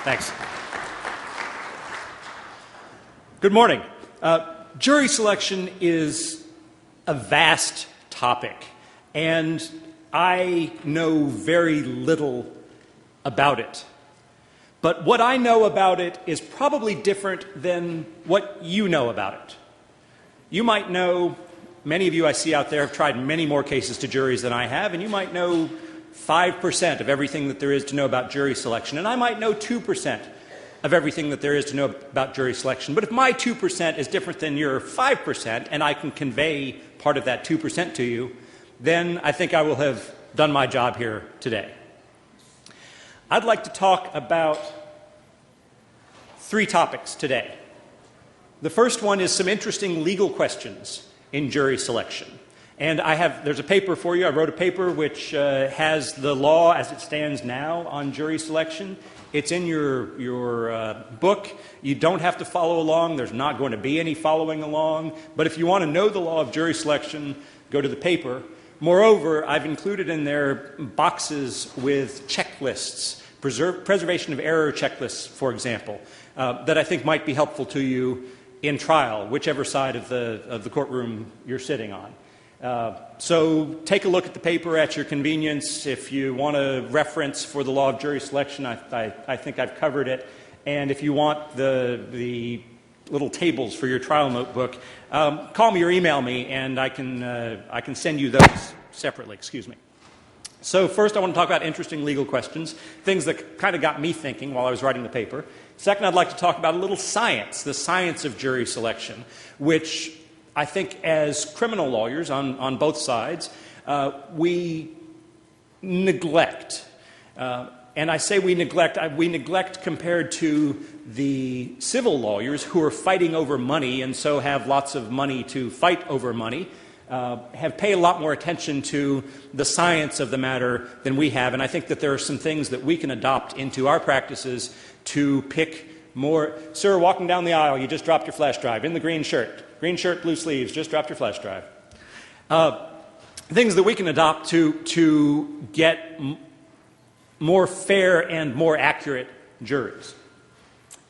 Thanks. Good morning. Jury selection is a vast topic, and I know very little about it. But what I know about it is probably different than what you know about it. You might know, many of you I see out there have tried many more cases to juries than I have, and you might know 5% of everything that there is to know about jury selection, and I might know 2% of everything that there is to know about jury selection. But if my 2% is different than your 5%, and I can convey part of that 2% to you, then I think I will have done my job here today. I'd like to talk about 3 topics today. The first one is some interesting legal questions in jury selection. And there's a paper for you. I wrote a paper which has the law as it stands now on jury selection. It's in your book. You don't have to follow along. There's not going to be any following along. But if you want to know the law of jury selection, go to the paper. Moreover, I've included in there boxes with checklists, preservation of error checklists, for example, that I think might be helpful to you in trial, whichever side of the courtroom you're sitting on. So take a look at the paper at your convenience. If you want a reference for the law of jury selection, I think I've covered it. And if you want the little tables for your trial notebook, call me or email me, and I can send you those separately. Excuse me. So first I want to talk about interesting legal questions, things that kind of got me thinking while I was writing the paper. Second, I'd like to talk about a little science, the science of jury selection, which I think as criminal lawyers on both sides, we neglect. And I say we neglect compared to the civil lawyers who are fighting over money and so have lots of money to fight over money, have paid a lot more attention to the science of the matter than we have. And I think that there are some things that we can adopt into our practices to pick more. Sir, walking down the aisle, you just dropped your flash drive in the green shirt. Green shirt, blue sleeves, just dropped your flash drive. Things that we can adopt to get more fair and more accurate juries.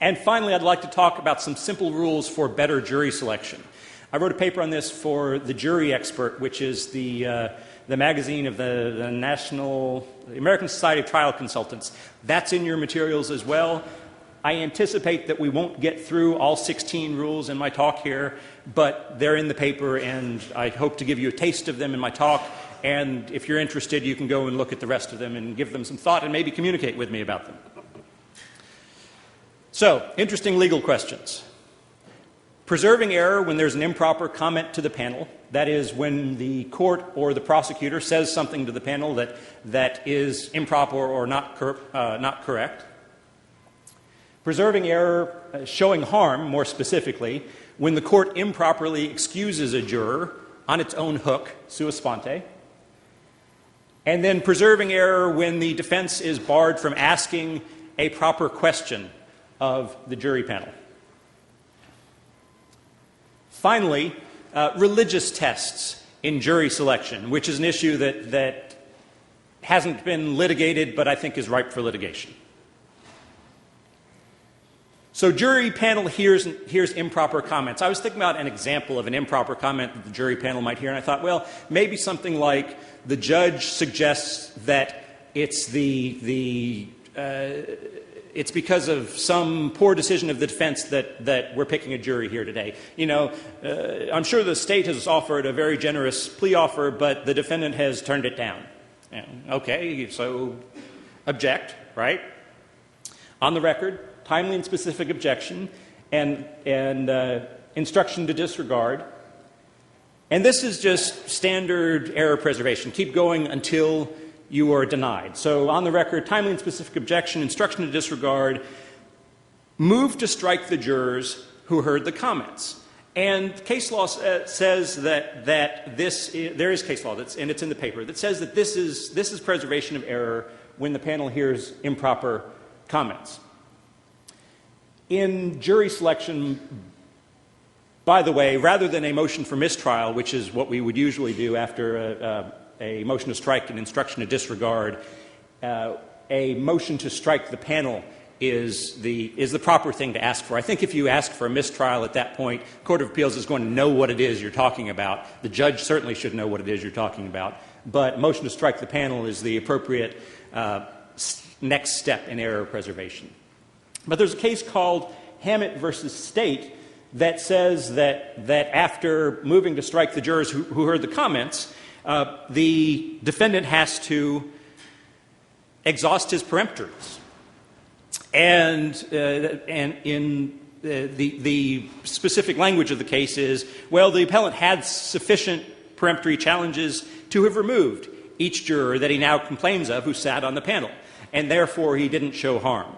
And finally, I'd like to talk about some simple rules for better jury selection. I wrote a paper on this for The Jury Expert, which is the magazine of the American Society of Trial Consultants. That's in your materials as well. I anticipate that we won't get through all 16 rules in my talk here, but they're in the paper, and I hope to give you a taste of them in my talk. And if you're interested, you can go and look at the rest of them and give them some thought and maybe communicate with me about them. So, interesting legal questions. Preserving error when there's an improper comment to the panel, that is, when the court or the prosecutor says something to the panel that is improper or not correct. Preserving error, showing harm, more specifically, when the court improperly excuses a juror on its own hook, sua sponte. And then preserving error when the defense is barred from asking a proper question of the jury panel. Finally, religious tests in jury selection, which is an issue that hasn't been litigated but I think is ripe for litigation. So jury panel hears improper comments. I was thinking about an example of an improper comment that the jury panel might hear, and I thought, well, maybe something like the judge suggests that it's it's because of some poor decision of the defense that we're picking a jury here today. You know, I'm sure the state has offered a very generous plea offer, but the defendant has turned it down. Okay, so object, right? On the record, timely and specific objection, and instruction to disregard. And this is just standard error preservation. Keep going until you are denied. So on the record, timely and specific objection, instruction to disregard, move to strike the jurors who heard the comments. And case law says that there is case law, and it's in the paper, that says that this is preservation of error when the panel hears improper comments. In jury selection, by the way, rather than a motion for mistrial, which is what we would usually do after a motion to strike and instruction to disregard, a motion to strike the panel is the proper thing to ask for. I think if you ask for a mistrial at that point, Court of Appeals is going to know what it is you're talking about. The judge certainly should know what it is you're talking about. But motion to strike the panel is the appropriate next step in error preservation. But there's a case called Hammett versus State that says that after moving to strike the jurors who heard the comments, the defendant has to exhaust his peremptories. And in the specific language of the case is, well, the appellant had sufficient peremptory challenges to have removed each juror that he now complains of who sat on the panel, and therefore he didn't show harm.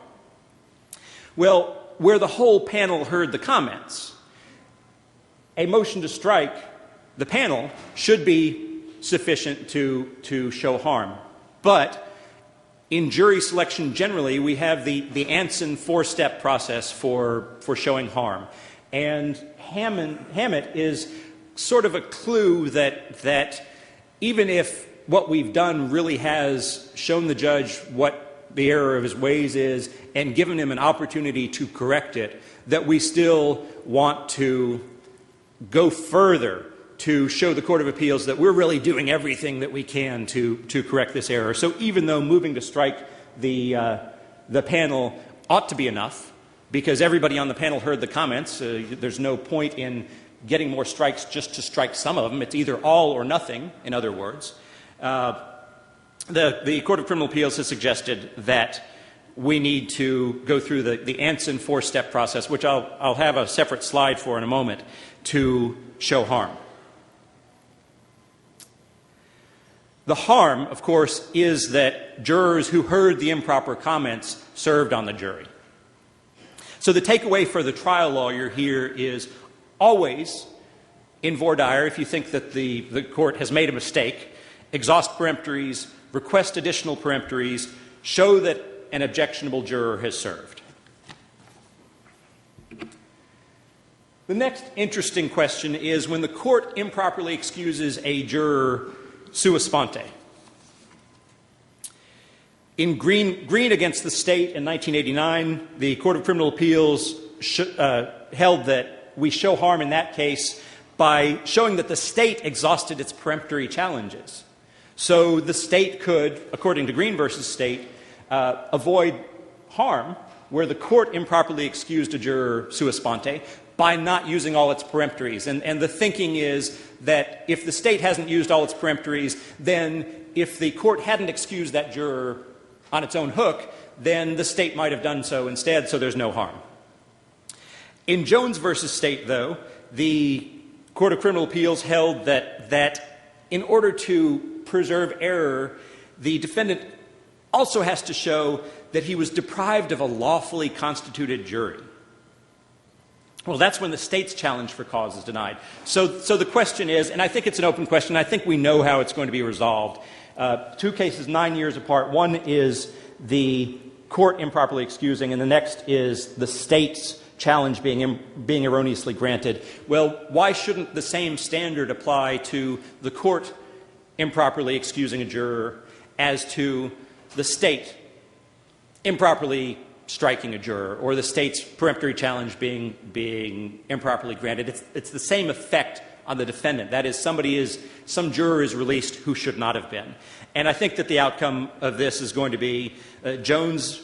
Well, where the whole panel heard the comments, a motion to strike the panel should be sufficient to show harm. But in jury selection generally, we have the Anson four-step process for showing harm. And Hammett is sort of a clue that even if what we've done really has shown the judge what the error of his ways is and given him an opportunity to correct it, that we still want to go further to show the Court of Appeals that we're really doing everything that we can to correct this error. So even though moving to strike the panel ought to be enough, because everybody on the panel heard the comments, there's no point in getting more strikes just to strike some of them. It's either all or nothing, in other words. The Court of Criminal Appeals has suggested that we need to go through the Anson four-step process, which I'll have a separate slide for in a moment, to show harm. The harm, of course, is that jurors who heard the improper comments served on the jury. So the takeaway for the trial lawyer here is always, in voir dire, if you think that the court has made a mistake, exhaust peremptories, request additional peremptories, show that an objectionable juror has served. The next interesting question is when the court improperly excuses a juror sua sponte. In Green against the state in 1989, the Court of Criminal Appeals held that we show harm in that case by showing that the state exhausted its peremptory challenges. So the state could, according to Green versus State, avoid harm where the court improperly excused a juror sua sponte by not using all its peremptories. And the thinking is that if the state hasn't used all its peremptories, then if the court hadn't excused that juror on its own hook, then the state might have done so instead, so there's no harm. In Jones versus State, though, the Court of Criminal Appeals held that in order to preserve error, the defendant also has to show that he was deprived of a lawfully constituted jury. Well, that's when the state's challenge for cause is denied. So the question is, and I think it's an open question, I think we know how it's going to be resolved. Two cases 9 years apart. One is the court improperly excusing, and the next is the state's challenge being erroneously granted. Well, why shouldn't the same standard apply to the court improperly excusing a juror as to the state improperly striking a juror, or the state's peremptory challenge being improperly granted? It's the same effect on the defendant. That is, some juror is released who should not have been. And I think that the outcome of this is going to be, Jones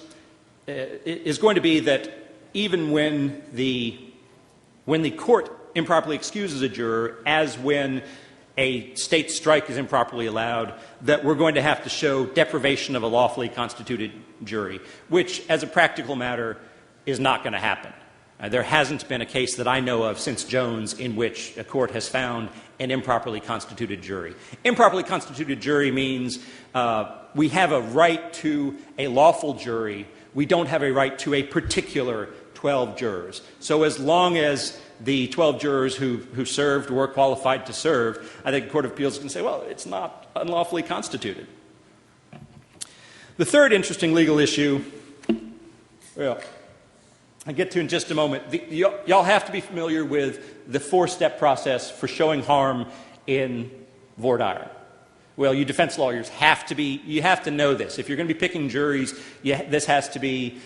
is going to be that even when the court improperly excuses a juror, as when a state strike is improperly allowed, that we're going to have to show deprivation of a lawfully constituted jury, which, as a practical matter, is not going to happen. There hasn't been a case that I know of since Jones in which a court has found an improperly constituted jury. Improperly constituted jury means we have a right to a lawful jury. We don't have a right to a particular 12 jurors. So as long as the 12 jurors who served were qualified to serve, I think the Court of Appeals can say, well, it's not unlawfully constituted. The third interesting legal issue, well, I'll get to in just a moment. Y'all have to be familiar with the four-step process for showing harm in voir dire. Well, you defense lawyers have to know this. If you're going to be picking juries, this has to be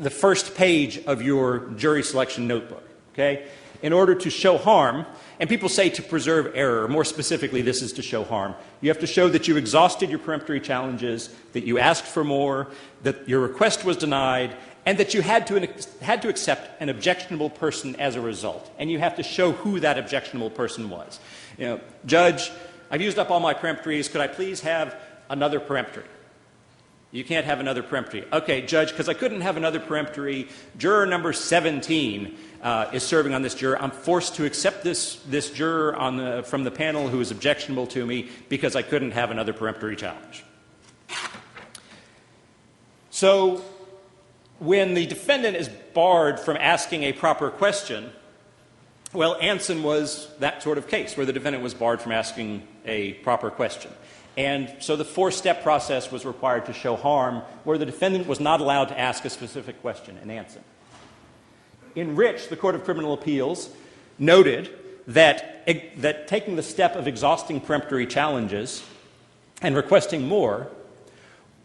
the first page of your jury selection notebook, okay? In order to show harm, and people say to preserve error, more specifically this is to show harm, you have to show that you exhausted your peremptory challenges, that you asked for more, that your request was denied, and that you had to accept an objectionable person as a result. And you have to show who that objectionable person was. You know, Judge, I've used up all my peremptories. Could I please have another peremptory? You can't have another peremptory. Okay, Judge, because I couldn't have another peremptory, juror number 17 is serving on this juror. I'm forced to accept this juror from the panel who is objectionable to me because I couldn't have another peremptory challenge. So when the defendant is barred from asking a proper question, well, Anson was that sort of case where the defendant was barred from asking a proper question. And so the four-step process was required to show harm where the defendant was not allowed to ask a specific question in Anson. In Rich, the Court of Criminal Appeals noted that taking the step of exhausting peremptory challenges and requesting more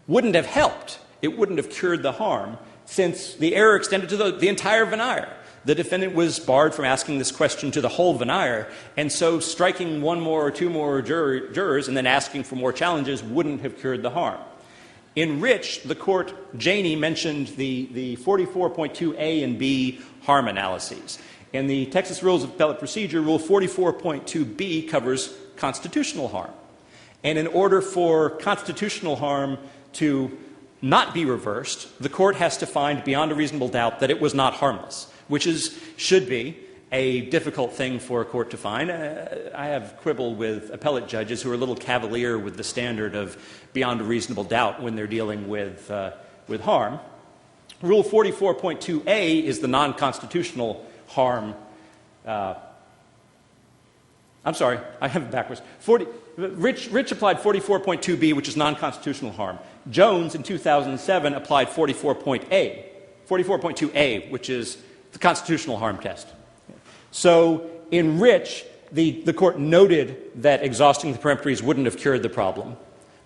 wouldn't have helped. It wouldn't have cured the harm since the error extended to the entire venire. The defendant was barred from asking this question to the whole venire, and so striking one more or two more jurors and then asking for more challenges wouldn't have cured the harm. In Rich, the court, Janey, mentioned the 44.2a and b harm analyses. In the Texas Rules of Appellate Procedure, Rule 44.2b covers constitutional harm. And in order for constitutional harm to not be reversed, the court has to find beyond a reasonable doubt that it was not harmless, which should be a difficult thing for a court to find. I have quibbled with appellate judges who are a little cavalier with the standard of beyond a reasonable doubt when they're dealing with harm. Rule 44.2a is the non-constitutional harm. I'm sorry, I have it backwards. Rich applied 44.2b, which is non-constitutional harm. Jones, in 2007, applied 44.2a, which is the constitutional harm test. So in Rich, the court noted that exhausting the peremptories wouldn't have cured the problem,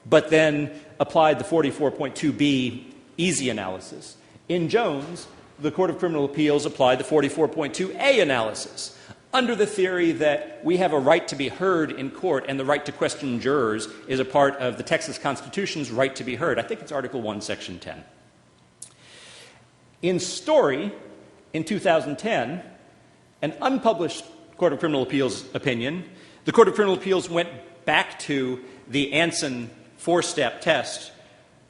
but then applied the 44.2b easy analysis. In Jones, the Court of Criminal Appeals applied the 44.2a analysis under the theory that we have a right to be heard in court, and the right to question jurors is a part of the Texas Constitution's right to be heard. I think it's Article 1, Section 10. In Story, in 2010, an unpublished Court of Criminal Appeals opinion, the Court of Criminal Appeals went back to the Anson four-step test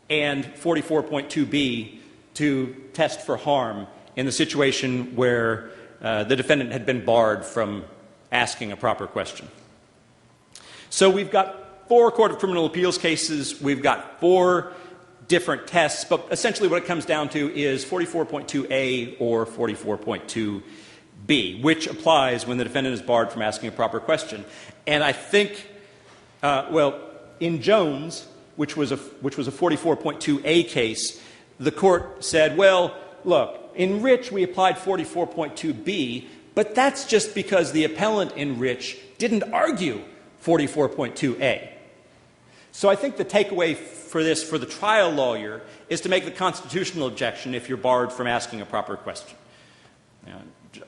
and 44.2b to test for harm in the situation where the defendant had been barred from asking a proper question. So we've got 4 Court of Criminal Appeals cases, we've got 4 different tests, but essentially what it comes down to is 44.2a or 44.2b, which applies when the defendant is barred from asking a proper question. And I think, in Jones, which was a 44.2a case, the court said, well, look, in Rich we applied 44.2b, but that's just because the appellant in Rich didn't argue 44.2a. So I think the takeaway for this, for the trial lawyer, is to make the constitutional objection if you're barred from asking a proper question.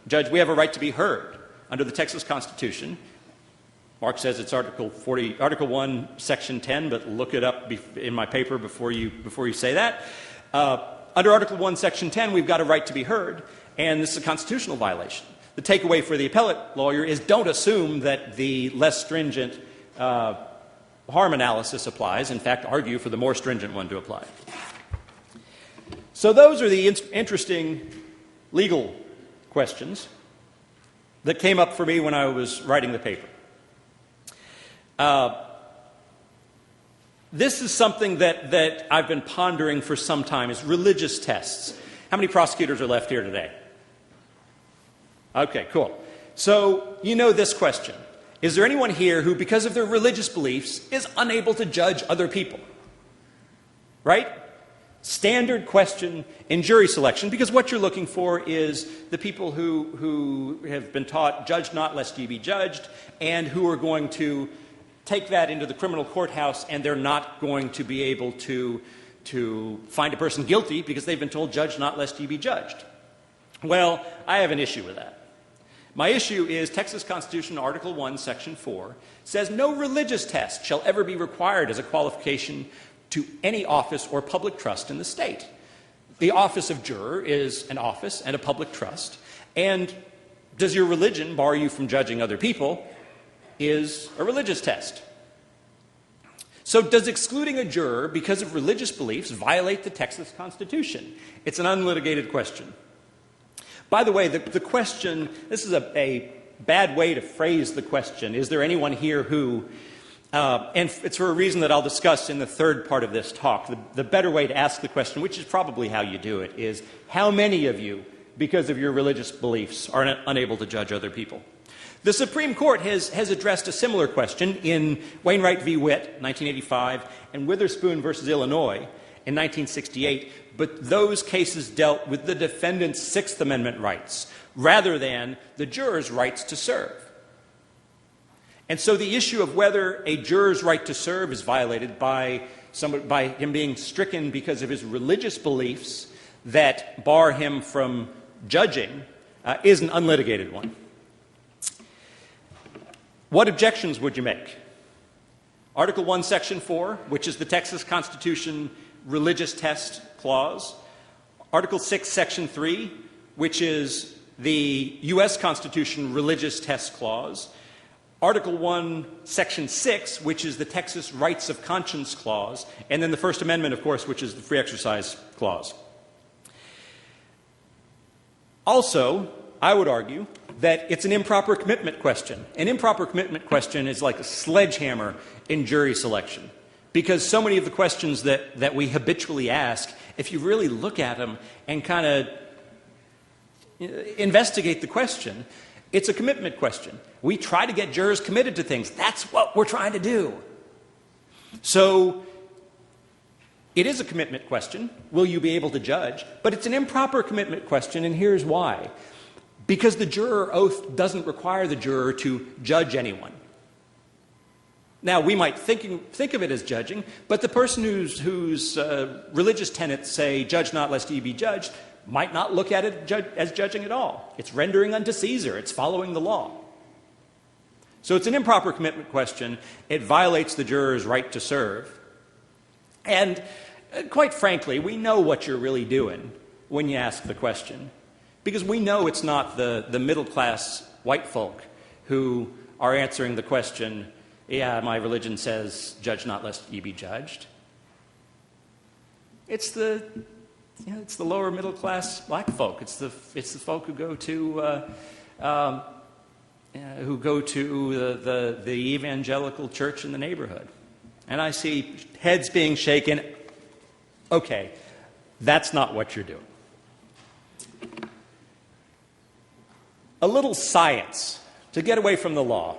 Judge, we have a right to be heard under the Texas Constitution. Mark says it's Article 1, Section 10, but look it up in my paper before you say that. Under Article 1, Section 10, we've got a right to be heard, and this is a constitutional violation. The takeaway for the appellate lawyer is don't assume that the less stringent harm analysis applies. In fact, argue for the more stringent one to apply. So those are the interesting legal questions that came up for me when I was writing the paper. This is something that I've been pondering for some time, is religious tests. How many prosecutors are left here today? Okay, cool. So you know this question. Is there anyone here who, because of their religious beliefs, is unable to judge other people? Right? Standard question in jury selection, because what you're looking for is the people who have been taught, judge not lest ye be judged, and who are going to take that into the criminal courthouse, and they're not going to be able to to find a person guilty because they've been told, judge not lest ye be judged. Well, I have an issue with that. My issue is Texas Constitution Article 1, Section 4 says no religious test shall ever be required as a qualification to any office or public trust in the state. The office of juror is an office and a public trust, and does your religion bar you from judging other people is a religious test. So does excluding a juror because of religious beliefs violate the Texas Constitution? It's an unlitigated question. By the way, the question, this is a bad way to phrase the question. Is there anyone here who, and it's for a reason that I'll discuss in the third part of this talk, the better way to ask the question, which is probably how you do it, is how many of you, because of your religious beliefs, are unable to judge other people? The Supreme Court has addressed a similar question in Wainwright v. Witt, 1985, and Witherspoon versus Illinois in 1968, but those cases dealt with the defendant's Sixth Amendment rights rather than the juror's rights to serve. And so the issue of whether a juror's right to serve is violated by him being stricken because of his religious beliefs that bar him from judging is an unlitigated one. What objections would you make? Article 1, Section 4, which is the Texas Constitution religious test clause. Article 6, Section 3, which is the U.S. Constitution religious test clause. Article 1, Section 6, which is the Texas Rights of Conscience clause. And then the First Amendment, of course, which is the Free Exercise clause. Also, I would argue that it's an improper commitment question. An improper commitment question is like a sledgehammer in jury selection, because so many of the questions that we habitually ask, if you really look at them and kind of investigate the question, it's a commitment question. We try to get jurors committed to things. That's what we're trying to do. So it is a commitment question. Will you be able to judge? But it's an improper commitment question, and here's why. Because the juror oath doesn't require the juror to judge anyone. Now, we might think of it as judging, but the person whose religious tenets say, judge not lest ye be judged, might not look at it as judging at all. It's rendering unto Caesar. It's following the law. So it's an improper commitment question. It violates the juror's right to serve. And quite frankly, we know what you're really doing when you ask the question, because we know it's not the middle-class white folk who are answering the question, yeah, my religion says, judge not lest ye be judged. It's the lower middle-class black folk. It's the folk who go to the evangelical church in the neighborhood. And I see heads being shaken. Okay, that's not what you're doing. A little science to get away from the law.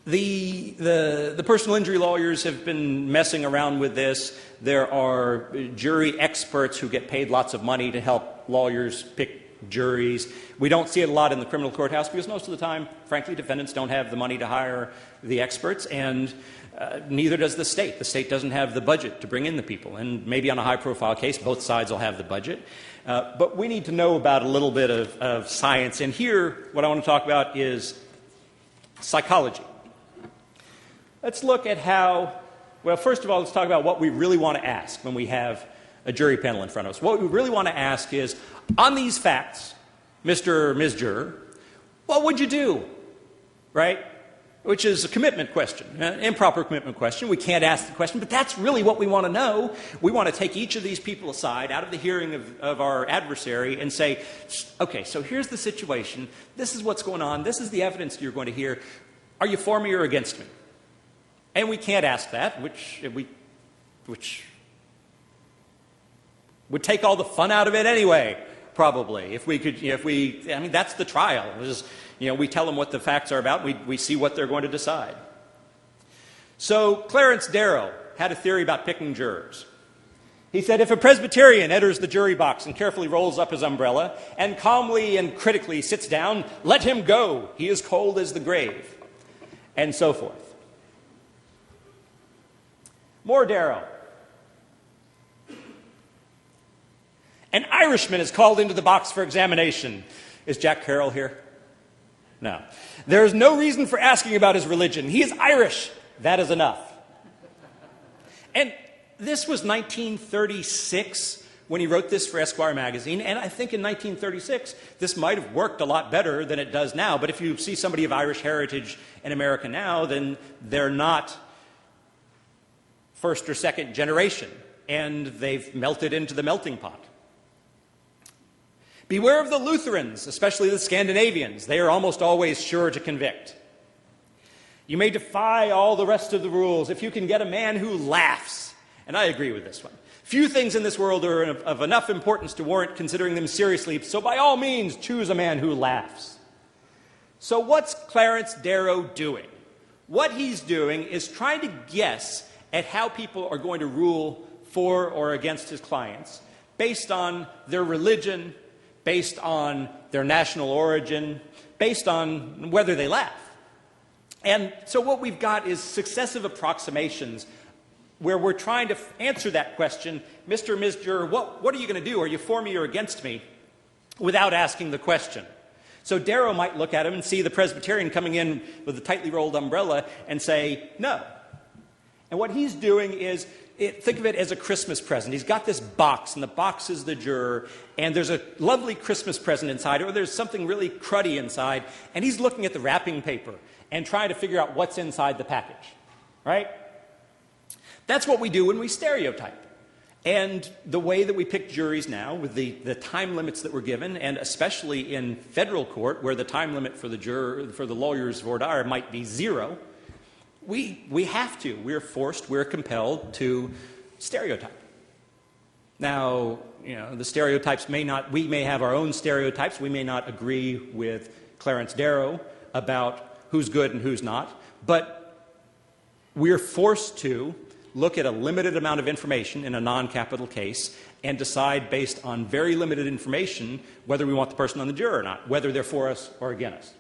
The personal injury lawyers have been messing around with this. There are jury experts who get paid lots of money to help lawyers pick juries. We don't see it a lot in the criminal courthouse because most of the time, frankly, defendants don't have the money to hire the experts, and neither does the state. The state doesn't have the budget to bring in the people, and maybe on a high-profile case, both sides will have the budget. But we need to know about a little bit of science, and here what I want to talk about is psychology. Let's look at how, well, first of all, let's talk about what we really want to ask when we have a jury panel in front of us. What we really want to ask is, on these facts, Mr. or Ms. Juror, what would you do? Right? Which is a commitment question, an improper commitment question. We can't ask the question, but that's really what we want to know. We want to take each of these people aside out of the hearing of our adversary and say, okay, so here's the situation. This is what's going on. This is the evidence you're going to hear. Are you for me or against me? And we can't ask that, which would take all the fun out of it anyway, probably. If we could, I mean, that's the trial. We tell them what the facts are about. We see what they're going to decide. So Clarence Darrow had a theory about picking jurors. He said, if a Presbyterian enters the jury box and carefully rolls up his umbrella and calmly and critically sits down, let him go. He is cold as the grave. And so forth. More Darrow. An Irishman is called into the box for examination. Is Jack Carroll here? No. There is no reason for asking about his religion. He is Irish. That is enough. And this was 1936 when he wrote this for Esquire magazine, and I think in 1936 this might have worked a lot better than it does now. But if you see somebody of Irish heritage in America now, then they're not first or second generation, and they've melted into the melting pot. Beware of the Lutherans, especially the Scandinavians. They are almost always sure to convict. You may defy all the rest of the rules if you can get a man who laughs. And I agree with this one. Few things in this world are of enough importance to warrant considering them seriously, so by all means choose a man who laughs. So what's Clarence Darrow doing? What he's doing is trying to guess at how people are going to rule for or against his clients based on their religion, based on their national origin, based on whether they laugh. And so what we've got is successive approximations where we're trying to answer that question, Mr. or Ms. Juror, what are you going to do? Are you for me or against me? Without asking the question. So Darrow might look at him and see the Presbyterian coming in with a tightly rolled umbrella and say, no. And what he's doing is, think of it as a Christmas present. He's got this box, and the box is the juror, and there's a lovely Christmas present inside, or there's something really cruddy inside, and he's looking at the wrapping paper and trying to figure out what's inside the package, right? That's what we do when we stereotype. And the way that we pick juries now, with the time limits that we're given, and especially in federal court, where the time limit for the lawyer's voir dire might be 0, we have to. We're forced, we're compelled to stereotype. Now, the stereotypes we may have our own stereotypes. We may not agree with Clarence Darrow about who's good and who's not, but we're forced to look at a limited amount of information in a non-capital case and decide based on very limited information whether we want the person on the jury or not, whether they're for us or against us.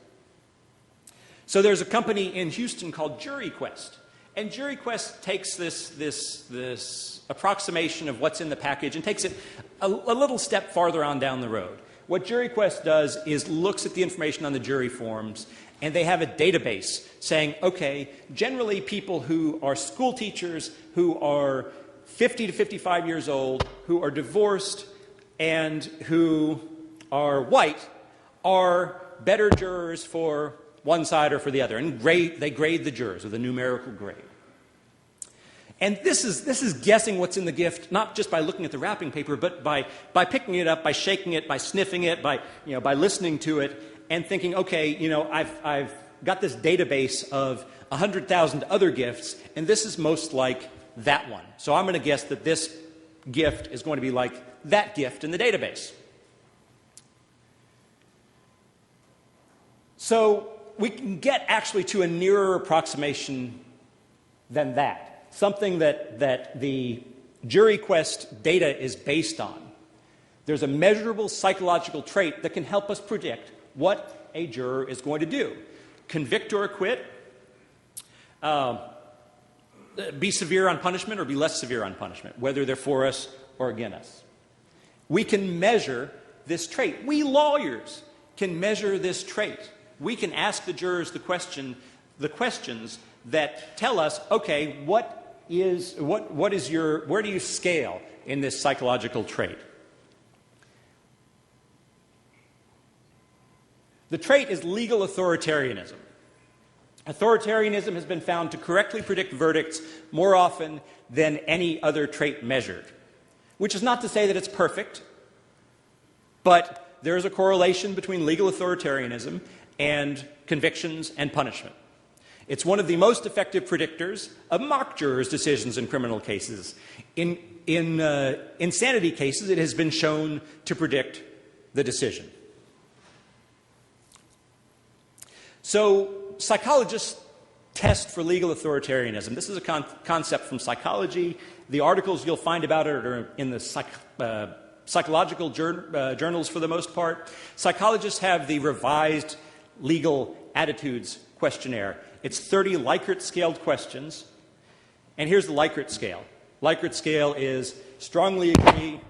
So there's a company in Houston called JuryQuest, and JuryQuest takes this approximation of what's in the package and takes it a little step farther on down the road. What JuryQuest does is looks at the information on the jury forms, and they have a database saying, okay, generally people who are school teachers, who are 50 to 55 years old, who are divorced, and who are white are better jurors for one side or for the other. And they grade the jurors with a numerical grade. And this is guessing what's in the gift, not just by looking at the wrapping paper, but by picking it up, by shaking it, by sniffing it, by listening to it, and thinking, okay, I've got this database of 100,000 other gifts, and this is most like that one. So I'm going to guess that this gift is going to be like that gift in the database. So we can get actually to a nearer approximation than that, something that the JuryQuest data is based on. There's a measurable psychological trait that can help us predict what a juror is going to do. Convict or acquit, be severe on punishment or be less severe on punishment, whether they're for us or against us. We can measure this trait. We lawyers can measure this trait. We can ask the jurors the questions that tell us, okay, where do you scale in this psychological trait? The trait is legal authoritarianism. Authoritarianism has been found to correctly predict verdicts more often than any other trait measured, which is not to say that it's perfect, but there is a correlation between legal authoritarianism and convictions and punishment. It's one of the most effective predictors of mock jurors' decisions in criminal cases. In insanity cases, it has been shown to predict the decision. So psychologists test for legal authoritarianism. This is a concept from psychology. The articles you'll find about it are in the psychological journals for the most part. Psychologists have the revised legal attitudes questionnaire. It's 30 Likert-scaled questions. And here's the Likert scale. Likert scale is strongly agree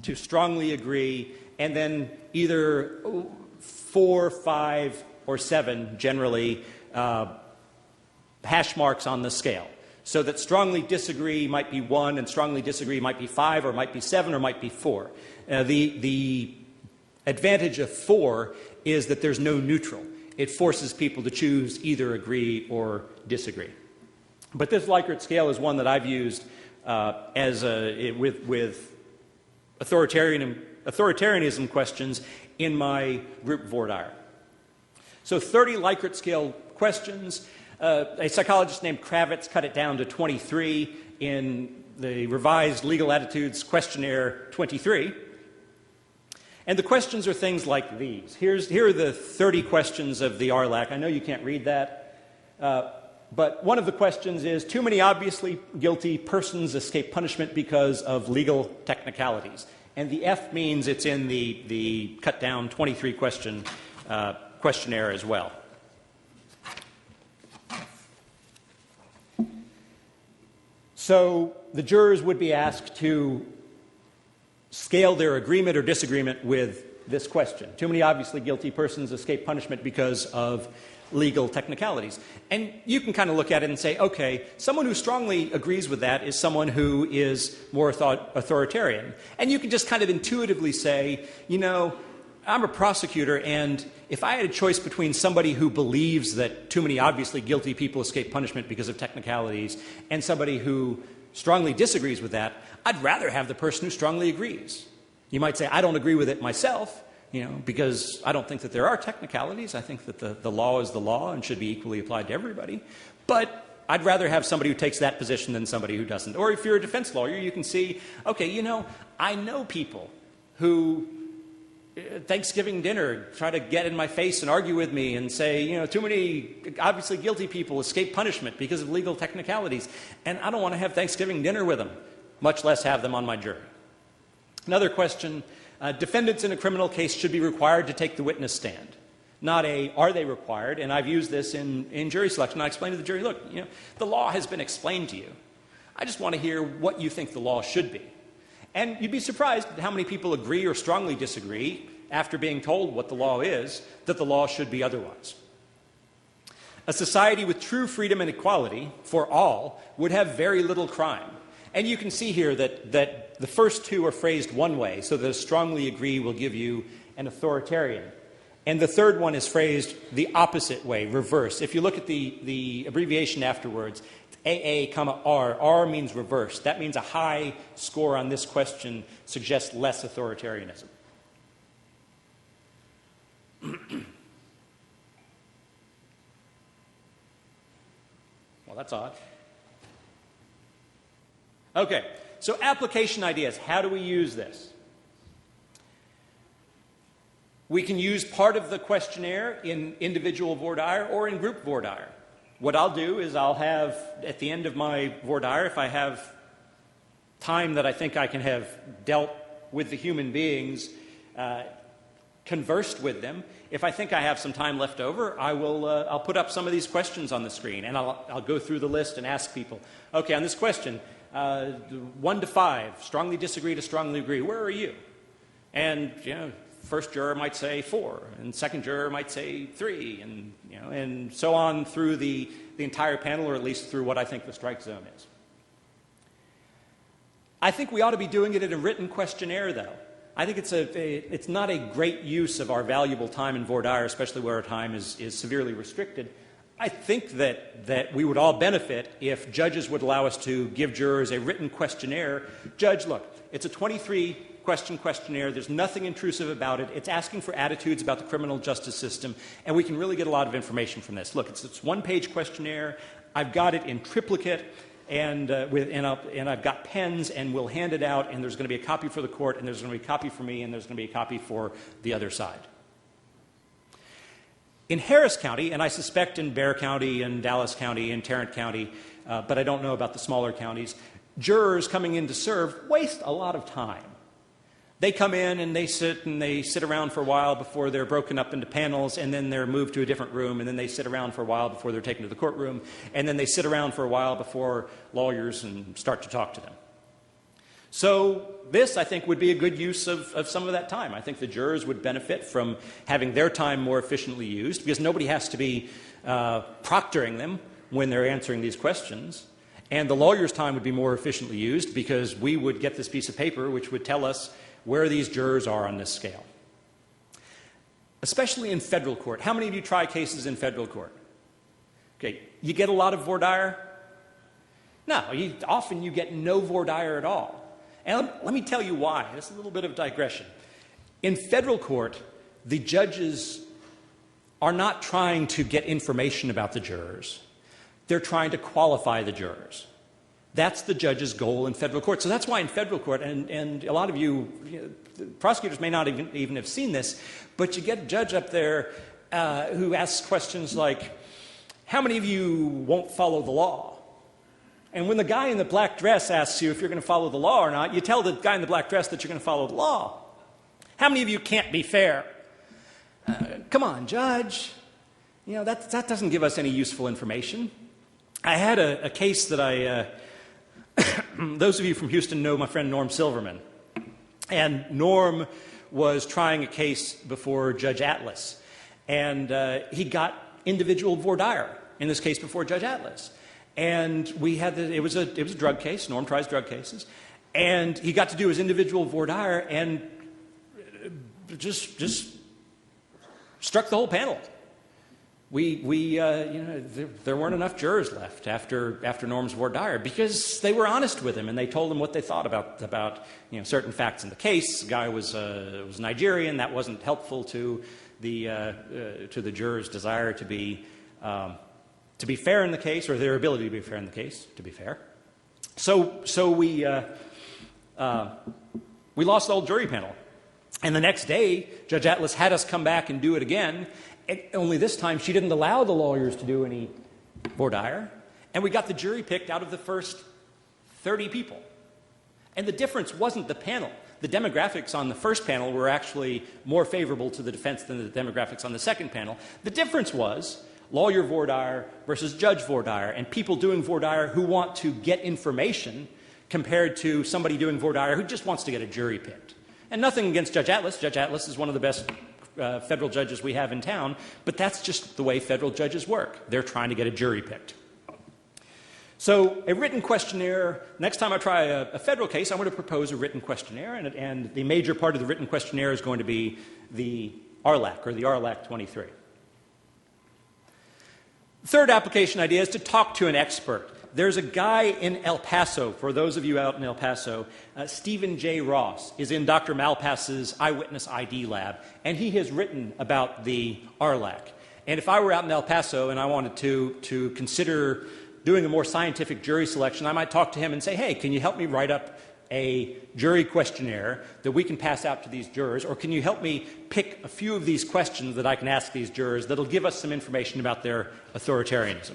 to strongly agree, and then either 4, 5, or 7, generally, hash marks on the scale. So that strongly disagree might be 1, and strongly disagree might be 5, or might be 7, or might be 4. The advantage of 4 is that there's no neutral. It forces people to choose either agree or disagree. But this Likert scale is one that I've used with authoritarianism questions in my group voir dire. So 30 Likert scale questions. A psychologist named Kravitz cut it down to 23 in the Revised Legal Attitudes Questionnaire 23. And the questions are things like these. Here are the 30 questions of the RLAC. I know you can't read that, but one of the questions is, too many obviously guilty persons escape punishment because of legal technicalities. And the F means it's in the cut down 23 question questionnaire as well. So the jurors would be asked to scale their agreement or disagreement with this question. Too many obviously guilty persons escape punishment because of legal technicalities. And you can kind of look at it and say, okay, someone who strongly agrees with that is someone who is more authoritarian. And you can just kind of intuitively say, you know, I'm a prosecutor, and if I had a choice between somebody who believes that too many obviously guilty people escape punishment because of technicalities and somebody who strongly disagrees with that, I'd rather have the person who strongly agrees. You might say, I don't agree with it myself, because I don't think that there are technicalities. I think that the law is the law and should be equally applied to everybody. But I'd rather have somebody who takes that position than somebody who doesn't. Or if you're a defense lawyer, you can see, okay, I know people who Thanksgiving dinner try to get in my face and argue with me and say, too many obviously guilty people escape punishment because of legal technicalities. And I don't want to have Thanksgiving dinner with them, much less have them on my jury. Another question, defendants in a criminal case should be required to take the witness stand. Not are they required? And I've used this in jury selection. I explained to the jury, look, the law has been explained to you. I just want to hear what you think the law should be. And you'd be surprised at how many people agree or strongly disagree after being told what the law is, that the law should be otherwise. A society with true freedom and equality for all would have very little crime. And you can see here that the first two are phrased one way, so that a strongly agree will give you an authoritarian. And the third one is phrased the opposite way, reverse. If you look at the abbreviation afterwards, AA, R. R means reverse. That means a high score on this question suggests less authoritarianism. Well, that's odd. Okay, so application ideas. How do we use this? We can use part of the questionnaire in individual voir dire or in group voir dire. What I'll do is I'll have, at the end of my voir dire, if I have time that I think I can have dealt with the human beings, conversed with them, if I think I have some time left over, I'll put up some of these questions on the screen, and I'll go through the list and ask people, okay, on this question, 1 to 5, strongly disagree to strongly agree, where are you? And, first juror might say 4, and second juror might say 3, and so on through the entire panel, or at least through what I think the strike zone is. I think we ought to be doing it in a written questionnaire, though. I think it's not a great use of our valuable time in voir dire, especially where our time is severely restricted. I think that we would all benefit if judges would allow us to give jurors a written questionnaire. Judge, look, it's a 23-question questionnaire. There's nothing intrusive about it. It's asking for attitudes about the criminal justice system, and we can really get a lot of information from this. Look, it's one-page questionnaire. I've got it in triplicate, and I've got pens, and we'll hand it out, and there's going to be a copy for the court, and there's going to be a copy for me, and there's going to be a copy for the other side. In Harris County, and I suspect in Bexar County and Dallas County and Tarrant County, but I don't know about the smaller counties, jurors coming in to serve waste a lot of time. They come in and they sit around for a while before they're broken up into panels, and then they're moved to a different room, and then they sit around for a while before they're taken to the courtroom, and then they sit around for a while before lawyers start to talk to them. So this, I think, would be a good use of some of that time. I think the jurors would benefit from having their time more efficiently used because nobody has to be proctoring them when they're answering these questions. And the lawyer's time would be more efficiently used because we would get this piece of paper which would tell us where these jurors are on this scale. Especially in federal court. How many of you try cases in federal court? Okay, you get a lot of voir dire? No, often you get no voir dire at all. And let me tell you why. This is a little bit of digression. In federal court, the judges are not trying to get information about the jurors. They're trying to qualify the jurors. That's the judge's goal in federal court. So that's why in federal court, and a lot of you, prosecutors may not even have seen this, but you get a judge up there who asks questions like, how many of you won't follow the law? And when the guy in the black dress asks you if you're going to follow the law or not, you tell the guy in the black dress that you're going to follow the law. How many of you can't be fair? Come on, judge. You know, that doesn't give us any useful information. I had a case that those of you from Houston know my friend Norm Silverman. And Norm was trying a case before Judge Atlas. And he got individual voir dire in this case before Judge Atlas. And we had it was a drug case. Norm tries drug cases. And he got to do his individual voir dire and just struck the whole panel. There weren't enough jurors left after Norm's voir dire because they were honest with him and they told him what they thought about certain facts in the case. The guy was Nigerian. That wasn't helpful to the jurors' desire to be fair in the case, or their ability to be fair in the case. To be fair, so we lost the whole jury panel, and the next day Judge Atlas had us come back and do it again. Only this time, she didn't allow the lawyers to do any voir dire, and we got the jury picked out of the first 30 people. And the difference wasn't the panel. The demographics on the first panel were actually more favorable to the defense than the demographics on the second panel. The difference was lawyer voir dire versus judge voir dire, and people doing voir dire who want to get information compared to somebody doing voir dire who just wants to get a jury picked. And nothing against Judge Atlas. Judge Atlas is one of the best federal judges we have in town, but that's just the way federal judges work. They're trying to get a jury picked. So a written questionnaire, next time I try a federal case, I'm going to propose a written questionnaire, and the major part of the written questionnaire is going to be the RLAC, or the RLAC 23. Third application idea is to talk to an expert. There's a guy in El Paso, for those of you out in El Paso, Stephen J. Ross is in Dr. Malpass's eyewitness ID lab, and he has written about the RLAC. And if I were out in El Paso and I wanted to consider doing a more scientific jury selection, I might talk to him and say, hey, can you help me write up a jury questionnaire that we can pass out to these jurors, or can you help me pick a few of these questions that I can ask these jurors that'll give us some information about their authoritarianism?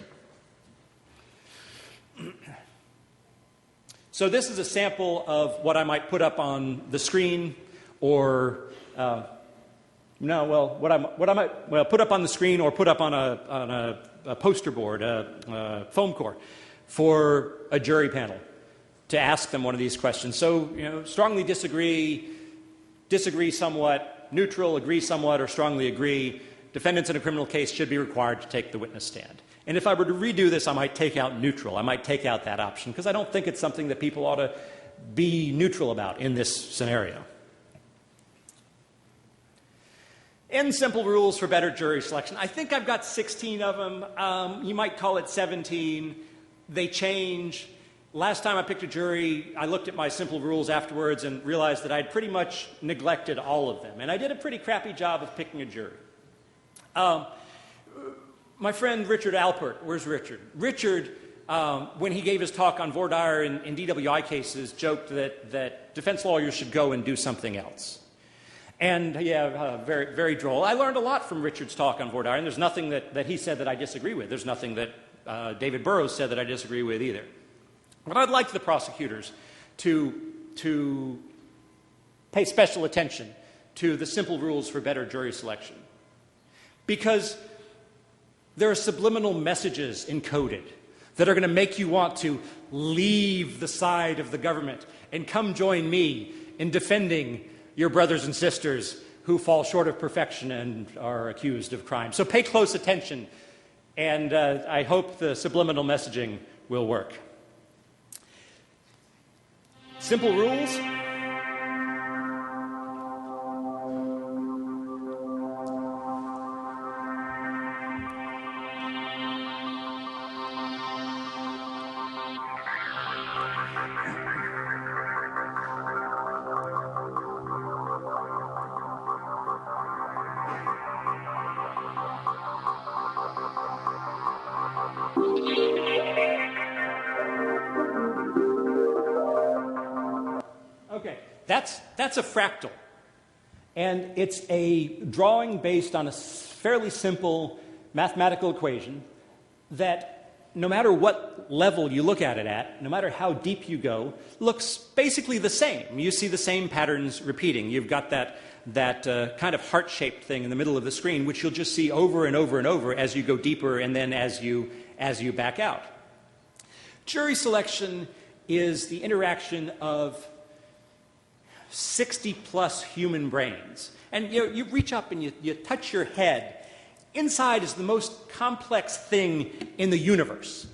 So this is a sample of what I might put up on the screen, or what I might put up on the screen or put up on a poster board, a foam core, for a jury panel to ask them one of these questions. So, strongly disagree, disagree somewhat, neutral, agree somewhat, or strongly agree. Defendants in a criminal case should be required to take the witness stand. And if I were to redo this, I might take out neutral. I might take out that option because I don't think it's something that people ought to be neutral about in this scenario. And simple rules for better jury selection. I think I've got 16 of them. You might call it 17. They change. Last time I picked a jury, I looked at my simple rules afterwards and realized that I'd pretty much neglected all of them. And I did a pretty crappy job of picking a jury. My friend Richard Alpert, where's Richard? Richard, when he gave his talk on voir dire in DWI cases, joked that defense lawyers should go and do something else. And very, very droll. I learned a lot from Richard's talk on voir dire, and there's nothing that he said that I disagree with. There's nothing that David Burrows said that I disagree with either. But I'd like the prosecutors to pay special attention to the simple rules for better jury selection. Because there are subliminal messages encoded that are going to make you want to leave the side of the government and come join me in defending your brothers and sisters who fall short of perfection and are accused of crime. So pay close attention, and I hope the subliminal messaging will work. Simple rules. Okay, that's a fractal. And it's a drawing based on a fairly simple mathematical equation that no matter what level you look at it at, no matter how deep you go, looks basically the same. You see the same patterns repeating. You've got that kind of heart-shaped thing in the middle of the screen, which you'll just see over and over and over as you go deeper and then as you back out. Jury selection is the interaction of 60-plus human brains. And you reach up and you touch your head. Inside is the most complex thing in the universe.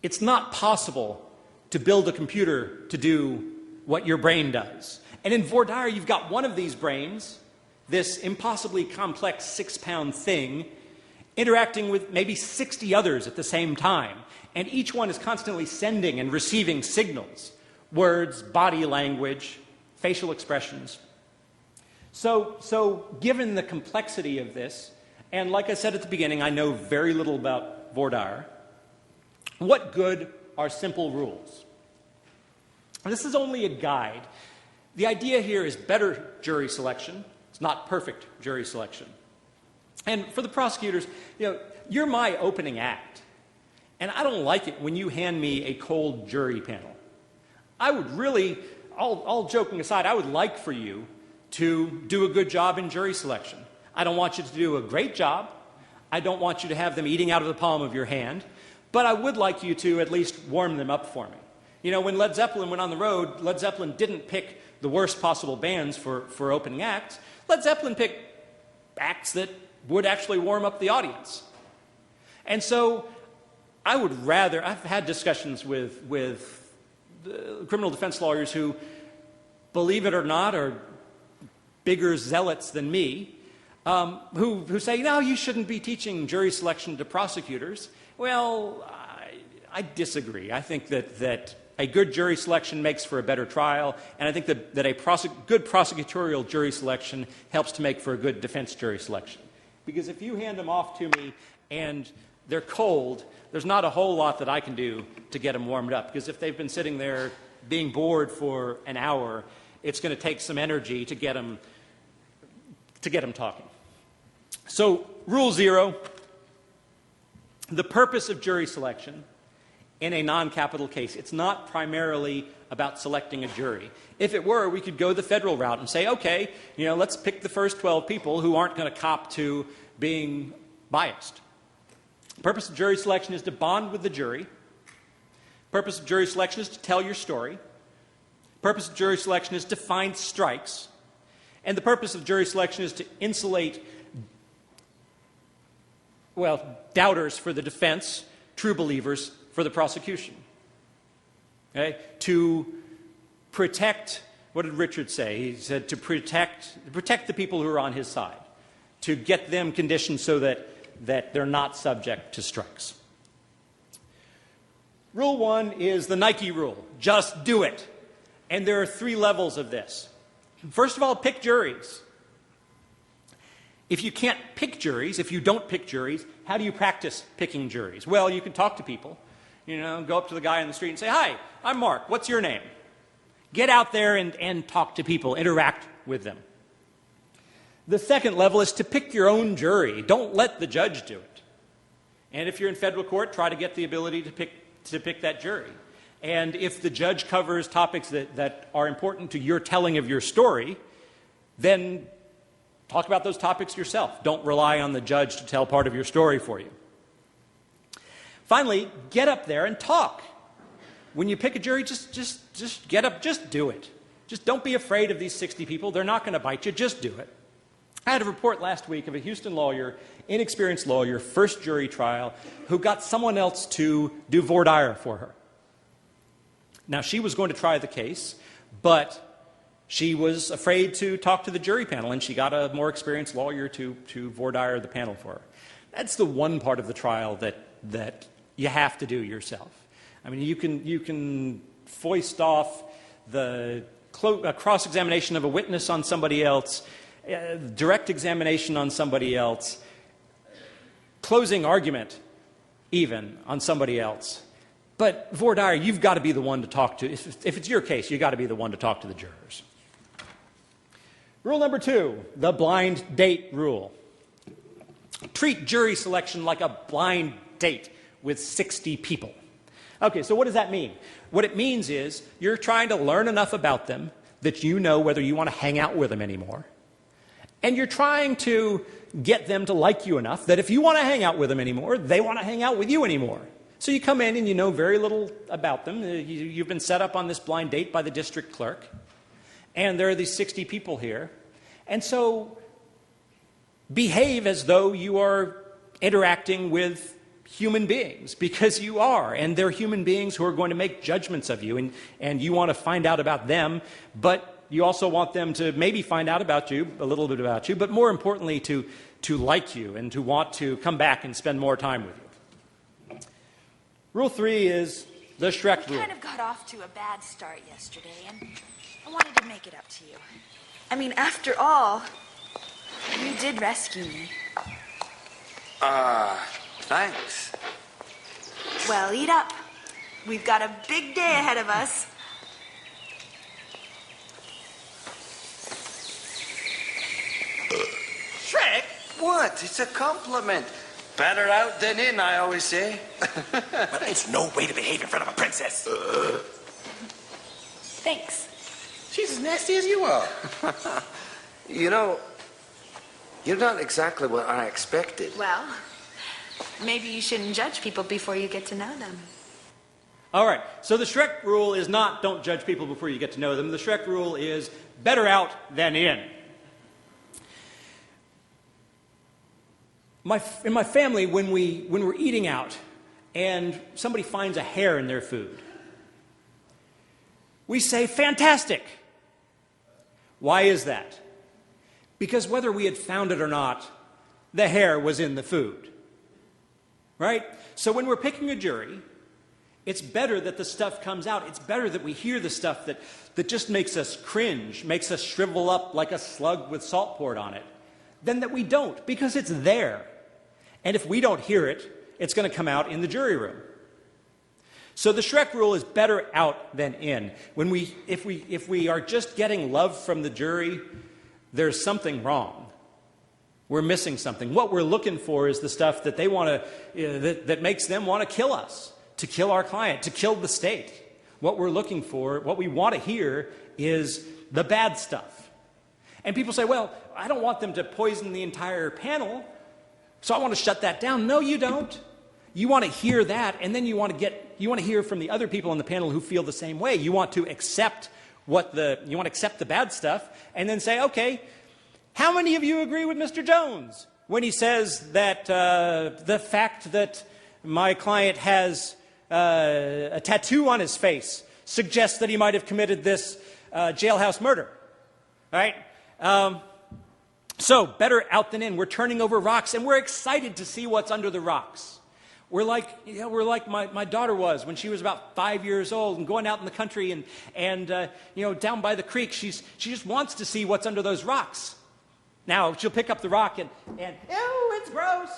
It's not possible to build a computer to do what your brain does. And in voir dire, you've got one of these brains, this impossibly complex 6-pound thing, interacting with maybe 60 others at the same time. And each one is constantly sending and receiving signals, words, body language, facial expressions. So given the complexity of this, and like I said at the beginning, I know very little about voir dire, what good are simple rules? This is only a guide. The idea here is better jury selection. It's not perfect jury selection. And for the prosecutors, you're my opening act. And I don't like it when you hand me a cold jury panel. I would really, all joking aside, I would like for you to do a good job in jury selection. I don't want you to do a great job. I don't want you to have them eating out of the palm of your hand. But I would like you to at least warm them up for me. When Led Zeppelin went on the road, Led Zeppelin didn't pick the worst possible bands for opening acts. Led Zeppelin picked acts that would actually warm up the audience. And so I would rather, I've had discussions with criminal defense lawyers who, believe it or not, are bigger zealots than me, who say, no, you shouldn't be teaching jury selection to prosecutors. Well, I disagree. I think that a good jury selection makes for a better trial, and I think that good prosecutorial jury selection helps to make for a good defense jury selection. Because if you hand them off to me and they're cold, there's not a whole lot that I can do to get them warmed up. Because if they've been sitting there being bored for an hour, it's going to take some energy to get them talking. So, rule 0, the purpose of jury selection in a non-capital case, it's not primarily about selecting a jury. If it were, we could go the federal route and say, okay, let's pick the first 12 people who aren't going to cop to being biased. The purpose of jury selection is to bond with the jury. The purpose of jury selection is to tell your story. The purpose of jury selection is to find strikes. And the purpose of jury selection is to insulate, doubters for the defense, true believers for the prosecution. Okay? To protect, what did Richard say? He said to protect the people who are on his side, to get them conditioned so that they're not subject to strikes. Rule 1 is the Nike rule. Just do it. And there are 3 levels of this. First of all, pick juries. If you can't pick juries, if you don't pick juries, how do you practice picking juries? Well, you can talk to people. Go up to the guy on the street and say, hi, I'm Mark. What's your name? Get out there and talk to people. Interact with them. The second level is to pick your own jury. Don't let the judge do it. And if you're in federal court, try to get the ability to pick that jury. And if the judge covers topics that are important to your telling of your story, then talk about those topics yourself. Don't rely on the judge to tell part of your story for you. Finally, get up there and talk. When you pick a jury, just get up, just do it. Just don't be afraid of these 60 people. They're not going to bite you. Just do it. I had a report last week of a Houston lawyer, inexperienced lawyer, first jury trial, who got someone else to do voir dire for her. Now, she was going to try the case, but she was afraid to talk to the jury panel, and she got a more experienced lawyer to voir dire the panel for her. That's the one part of the trial that you have to do yourself. I mean, you can foist off the cross-examination of a witness on somebody else, direct examination on somebody else, closing argument even on somebody else. But voir dire, you've got to be the one to talk to. If it's your case, you've got to be the one to talk to the jurors. Rule number 2, the blind date rule. Treat jury selection like a blind date with 60 people. Okay, so what does that mean? What it means is you're trying to learn enough about them that you know whether you want to hang out with them anymore. And you're trying to get them to like you enough that if you want to hang out with them anymore, they want to hang out with you anymore. So you come in and you know very little about them. You've been set up on this blind date by the district clerk. And there are these 60 people here. And so behave as though you are interacting with human beings, because you are, and they're human beings who are going to make judgments of you, and you want to find out about them, but you also want them to maybe find out about you, a little bit about you, but more importantly to like you and to want to come back and spend more time with you. Rule 3 is the Shrek rule. I kind of got off to a bad start yesterday, and I wanted to make it up to you. I mean, after all, you did rescue me. Thanks. Well, eat up. We've got a big day ahead of us. Shrek? What? It's a compliment. Better out than in, I always say. But it's no way to behave in front of a princess. Thanks. She's as nasty as you are. You know, you're not exactly what I expected. Well, maybe you shouldn't judge people before you get to know them. All right, so the Shrek rule is not don't judge people before you get to know them. The Shrek rule is better out than in. In my family, when we're eating out and somebody finds a hair in their food, we say, fantastic. Why is that? Because whether we had found it or not, the hair was in the food. Right? So when we're picking a jury, it's better that the stuff comes out. It's better that we hear the stuff that just makes us cringe, makes us shrivel up like a slug with salt poured on it, than that we don't, because it's there. And if we don't hear it, it's going to come out in the jury room. So the Shrek rule is better out than in. If we are just getting love from the jury, there's something wrong. We're missing something. What we're looking for is the stuff that they want to, that makes them want to kill us, to kill our client, to kill the state. What we're looking for, what we want to hear, is the bad stuff. And people say, well, I don't want them to poison the entire panel, so I want to shut that down. No, you don't. You want to hear that, and then you want to hear from the other people on the panel who feel the same way. You want to accept the bad stuff, and then say, okay, how many of you agree with Mr. Jones when he says that the fact that my client has a tattoo on his face suggests that he might have committed this jailhouse murder, right? So better out than in. We're turning over rocks, and we're excited to see what's under the rocks. We're like my daughter was when she was about 5 years old and going out in the country and down by the creek. She just wants to see what's under those rocks. Now, she'll pick up the rock and ew, it's gross.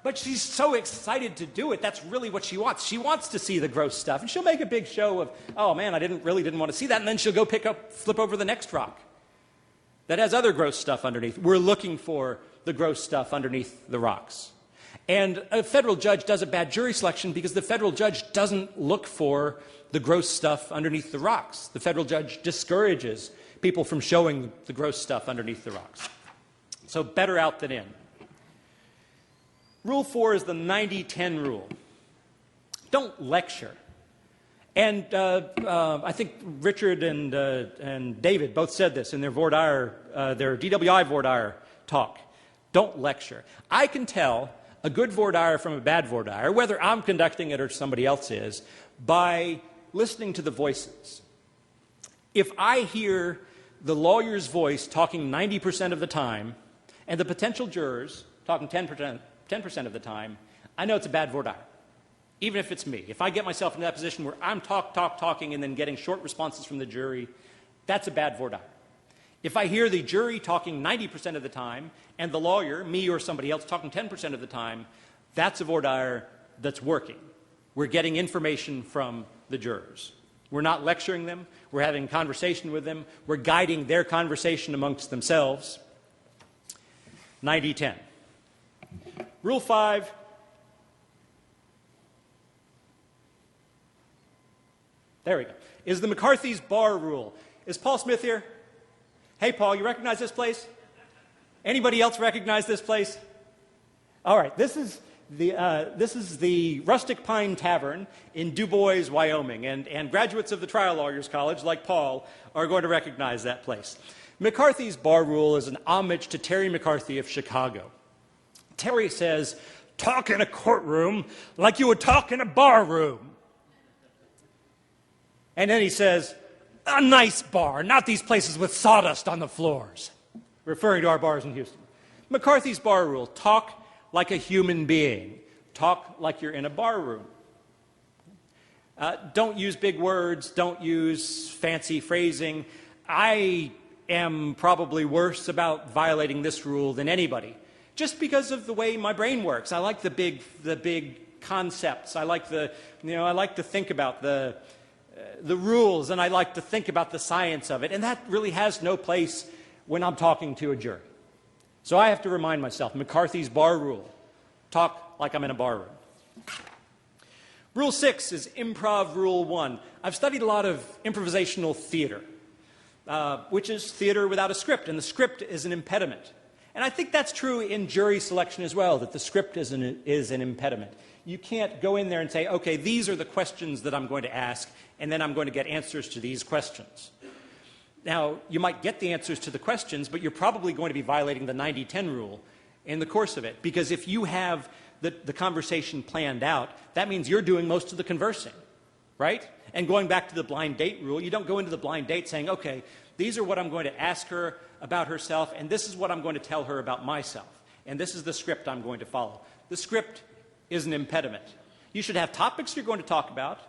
But she's so excited to do it. That's really what she wants. She wants to see the gross stuff. And she'll make a big show of, oh man, I didn't want to see that. And then she'll go flip over the next rock that has other gross stuff underneath. We're looking for the gross stuff underneath the rocks. And a federal judge does a bad jury selection because the federal judge doesn't look for the gross stuff underneath the rocks. The federal judge discourages people from showing the gross stuff underneath the rocks. So better out than in. Rule 4 is the 90-10 rule. Don't lecture. And I think Richard and David both said this in their their DWI voir dire talk. Don't lecture. I can tell a good voir dire from a bad voir dire, whether I'm conducting it or somebody else is, by listening to the voices. If I hear the lawyer's voice talking 90% of the time and the potential jurors talking 10% of the time, I know it's a bad voir dire, even if it's me. If I get myself in that position where I'm talking and then getting short responses from the jury, that's a bad voir dire. If I hear the jury talking 90% of the time and the lawyer, me or somebody else, talking 10% of the time, that's a voir dire that's working. We're getting information from the jurors. We're not lecturing them. We're having a conversation with them. We're guiding their conversation amongst themselves. 90-10. Rule 5. There we go. Is the McCarthy's Bar Rule. Is Paul Smith here? Hey, Paul, you recognize this place? Anybody else recognize this place? All right, this is the Rustic Pine Tavern in Du Bois, Wyoming, and graduates of the Trial Lawyers College, like Paul, are going to recognize that place. McCarthy's Bar Rule is an homage to Terry McCarthy of Chicago. Terry says, talk in a courtroom like you would talk in a bar room. And then he says, a nice bar, not these places with sawdust on the floors, referring to our bars in Houston. McCarthy's Bar Rule, talk like a human being. Talk like you're in a bar room. Don't use big words. Don't use fancy phrasing. I am probably worse about violating this rule than anybody, just because of the way my brain works. I like the big concepts. I like to think about the rules, and I like to think about the science of it, and that really has no place when I'm talking to a jury. So I have to remind myself, McCarthy's Bar Rule, talk like I'm in a bar room. Rule 6 is Improv Rule 1. I've studied a lot of improvisational theater, which is theater without a script, and the script is an impediment. And I think that's true in jury selection as well, that the script is an impediment. You can't go in there and say, okay, these are the questions that I'm going to ask, and then I'm going to get answers to these questions. Now, you might get the answers to the questions, but you're probably going to be violating the 90-10 rule in the course of it, because if you have the conversation planned out, that means you're doing most of the conversing, right? And going back to the blind date rule, you don't go into the blind date saying, okay, these are what I'm going to ask her about herself, and this is what I'm going to tell her about myself, and this is the script I'm going to follow. The script is an impediment. You should have topics you're going to talk about,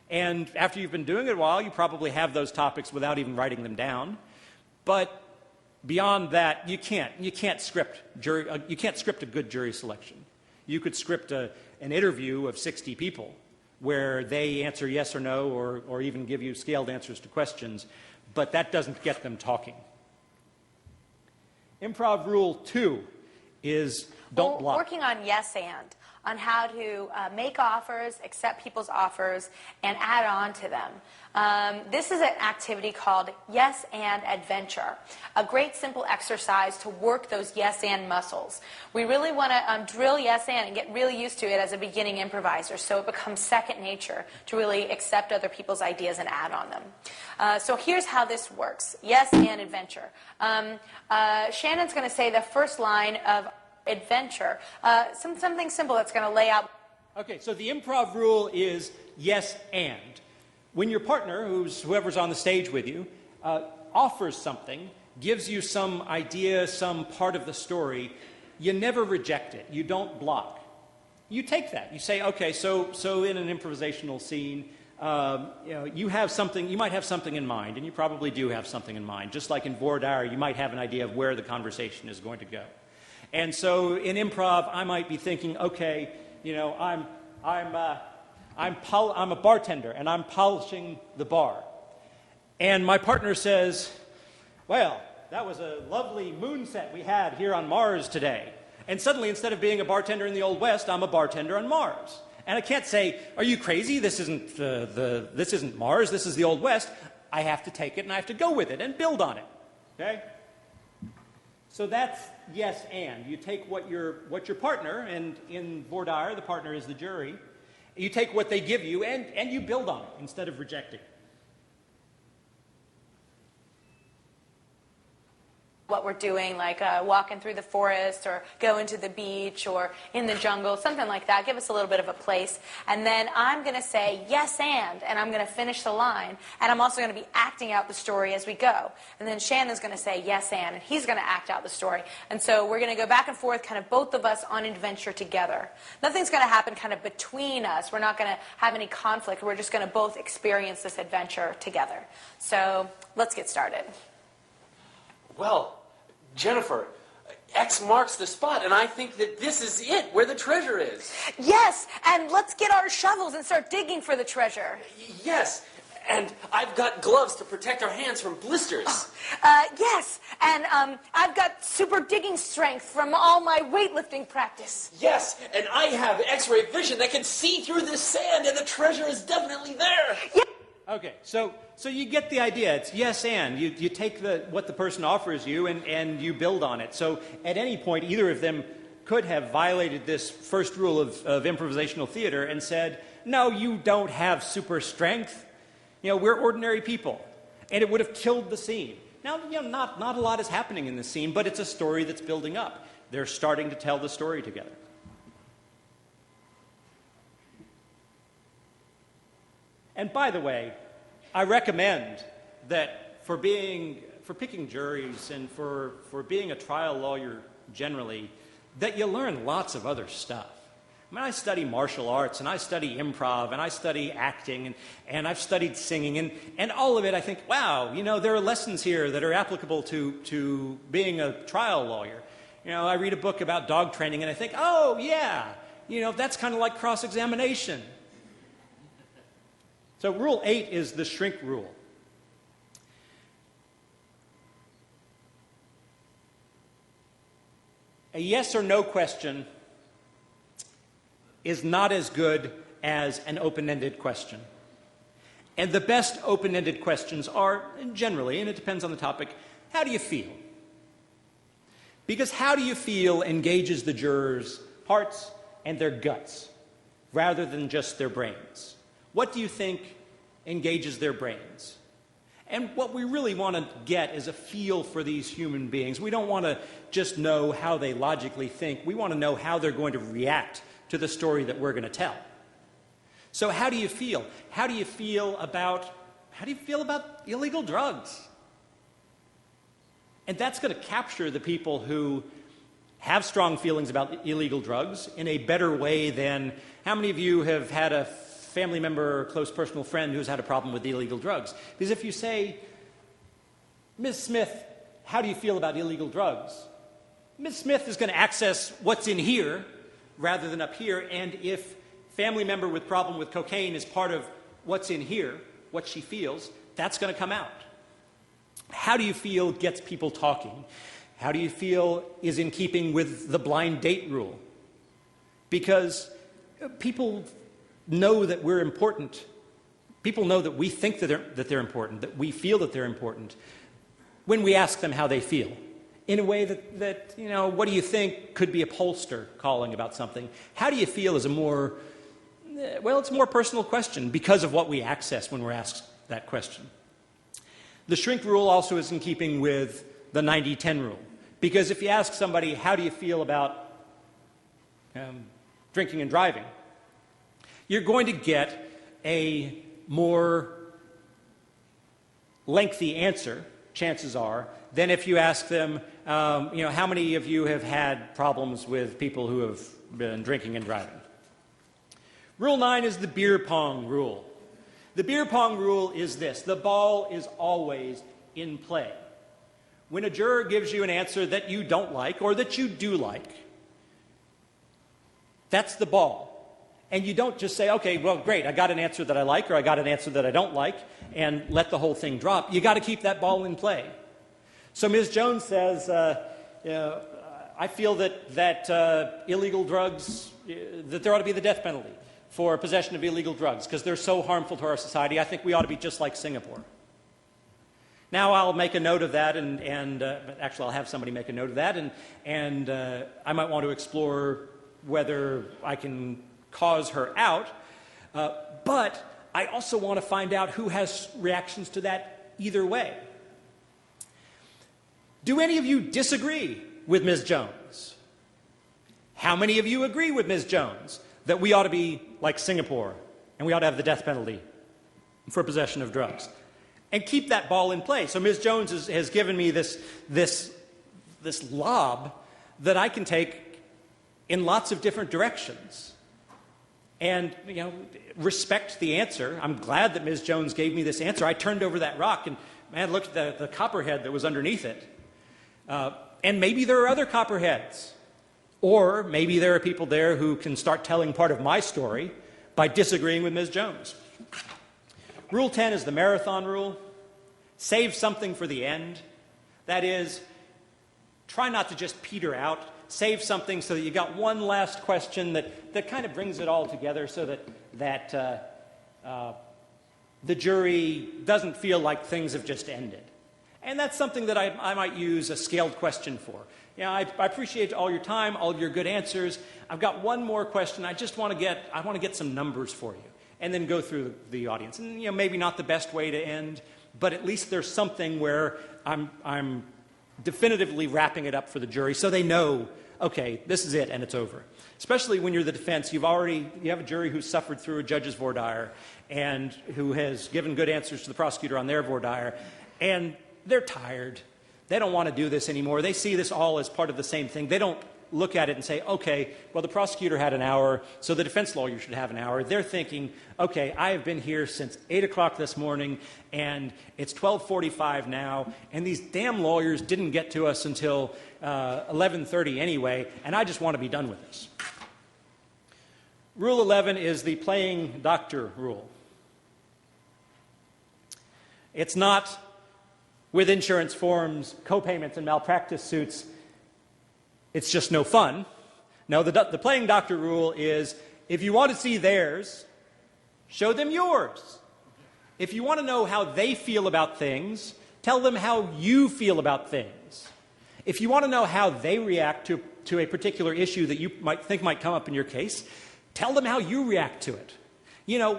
and after you've been doing it a while, you probably have those topics without even writing them down. But beyond that, you can't script a good jury selection. You could script an interview of 60 people where they answer yes or no, or even give you scaled answers to questions, but that doesn't get them talking. Improv Rule 2 is don't block. Working on yes and, on how to make offers, accept people's offers, and add on to them. This is an activity called yes and adventure, a great simple exercise to work those yes and muscles. We really want to drill yes and get really used to it as a beginning improviser, so it becomes second nature to really accept other people's ideas and add on them. So here's how this works. Yes and adventure. Shannon's going to say the first line of adventure, something simple that's going to lay out. Okay, so the improv rule is yes and. When your partner, whoever's on the stage with you, offers something, gives you some idea, some part of the story, you never reject it. You don't block. You take that. You say, okay, so in an improvisational scene, you have something, you might have something in mind, and you probably do have something in mind. Just like in voir dire, you might have an idea of where the conversation is going to go. And so in improv, I might be thinking, okay, I'm a bartender, and I'm polishing the bar. And my partner says, well, that was a lovely moonset we had here on Mars today. And suddenly, instead of being a bartender in the Old West, I'm a bartender on Mars. And I can't say, are you crazy? This isn't Mars, this is the Old West. I have to take it, and I have to go with it and build on it. Okay? So that's yes and. You take what your partner, and in voir dire, the partner is the jury, You take what they give you and you build on it instead of rejecting it. What we're doing, like walking through the forest or going to the beach or in the jungle, something like that. Give us a little bit of a place. And then I'm going to say, yes, and I'm going to finish the line. And I'm also going to be acting out the story as we go. And then Shannon's going to say, yes, and he's going to act out the story. And so we're going to go back and forth, kind of both of us on adventure together. Nothing's going to happen kind of between us. We're not going to have any conflict. We're just going to both experience this adventure together. So let's get started. Well, Jennifer, X marks the spot, and I think that this is it, where the treasure is. Yes, and let's get our shovels and start digging for the treasure. Yes, and I've got gloves to protect our hands from blisters. Yes, and I've got super digging strength from all my weightlifting practice. Yes, and I have X-ray vision that can see through this sand, and the treasure is definitely there. Yeah. Okay, so you get the idea. It's yes and. You take what the person offers you and you build on it. So at any point, either of them could have violated this first rule of improvisational theater and said, no, you don't have super strength. We're ordinary people. And it would have killed the scene. Now, not a lot is happening in this scene, but it's a story that's building up. They're starting to tell the story together. And by the way, I recommend that for picking juries and for being a trial lawyer generally, that you learn lots of other stuff. I mean, I study martial arts, and I study improv, and I study acting, and I've studied singing, and all of it, I think, wow, there are lessons here that are applicable to being a trial lawyer. I read a book about dog training, and I think, oh, yeah, that's kind of like cross-examination. So Rule 8 is the shrink rule. A yes or no question is not as good as an open-ended question. And the best open-ended questions are, generally, and it depends on the topic, how do you feel? Because how do you feel engages the jurors' hearts and their guts, rather than just their brains. What do you think engages their brains? And what we really want to get is a feel for these human beings. We don't want to just know how they logically think. We want to know how they're going to react to the story that we're going to tell. So how do you feel? How do you feel about illegal drugs? And that's going to capture the people who have strong feelings about illegal drugs in a better way than how many of you have had a family member or close personal friend who's had a problem with illegal drugs? Because if you say, Ms. Smith, how do you feel about illegal drugs? Ms. Smith is going to access what's in here rather than up here, and if family member with problem with cocaine is part of what's in here, what she feels, that's going to come out. How do you feel gets people talking. How do you feel is in keeping with the blind date rule. Because people know that we're important. People know that we think that they're important, that we feel that they're important, when we ask them how they feel. In a way that what do you think could be a pollster calling about something. How do you feel is it's a more personal question because of what we access when we're asked that question. The shrink rule also is in keeping with the 90-10 rule. Because if you ask somebody, how do you feel about drinking and driving, you're going to get a more lengthy answer, chances are, than if you ask them, how many of you have had problems with people who have been drinking and driving? Rule 9 is the beer pong rule. The beer pong rule is this: the ball is always in play. When a juror gives you an answer that you don't like or that you do like, that's the ball. And you don't just say, okay, well, great, I got an answer that I like or I got an answer that I don't like, and let the whole thing drop. You got to keep that ball in play. So Ms. Jones says, I feel that illegal drugs, that there ought to be the death penalty for possession of illegal drugs because they're so harmful to our society. I think we ought to be just like Singapore. Now I'll make a note of that, actually I'll have somebody make a note of that, and I might want to explore whether I can cause her out. But I also want to find out who has reactions to that either way. Do any of you disagree with Ms. Jones? How many of you agree with Ms. Jones that we ought to be like Singapore and we ought to have the death penalty for possession of drugs? And keep that ball in play. So Ms. Jones has given me this lob that I can take in lots of different directions. And, respect the answer. I'm glad that Ms. Jones gave me this answer. I turned over that rock and, man, looked at the copperhead that was underneath it. And maybe there are other copperheads. Or maybe there are people there who can start telling part of my story by disagreeing with Ms. Jones. Rule 10 is the marathon rule. Save something for the end. That is, try not to just peter out. Save something so that you got one last question that kind of brings it all together so that the jury doesn't feel like things have just ended. And that's something that I might use a scaled question for. I appreciate all your time, all of your good answers. I've got one more question. I want to get some numbers for you, and then go through the audience. And maybe not the best way to end, but at least there's something where I'm definitively wrapping it up for the jury so they know, okay, this is it and it's over. Especially when you're the defense, you have a jury who's suffered through a judge's voir dire and who has given good answers to the prosecutor on their voir dire, and they're tired. They don't want to do this anymore. They see this all as part of the same thing. They don't look at it and say, okay, well, the prosecutor had an hour, so the defense lawyer should have an hour. They're thinking, okay, I have been here since 8 o'clock this morning, and it's 12:45 now, and these damn lawyers didn't get to us until 11:30 anyway, and I just want to be done with this. Rule 11 is the playing doctor rule. It's not with insurance forms, co-payments, and malpractice suits. It's just no fun. No, the playing doctor rule is, if you want to see theirs, show them yours. If you want to know how they feel about things, tell them how you feel about things. If you want to know how they react to a particular issue that you might think might come up in your case, tell them how you react to it.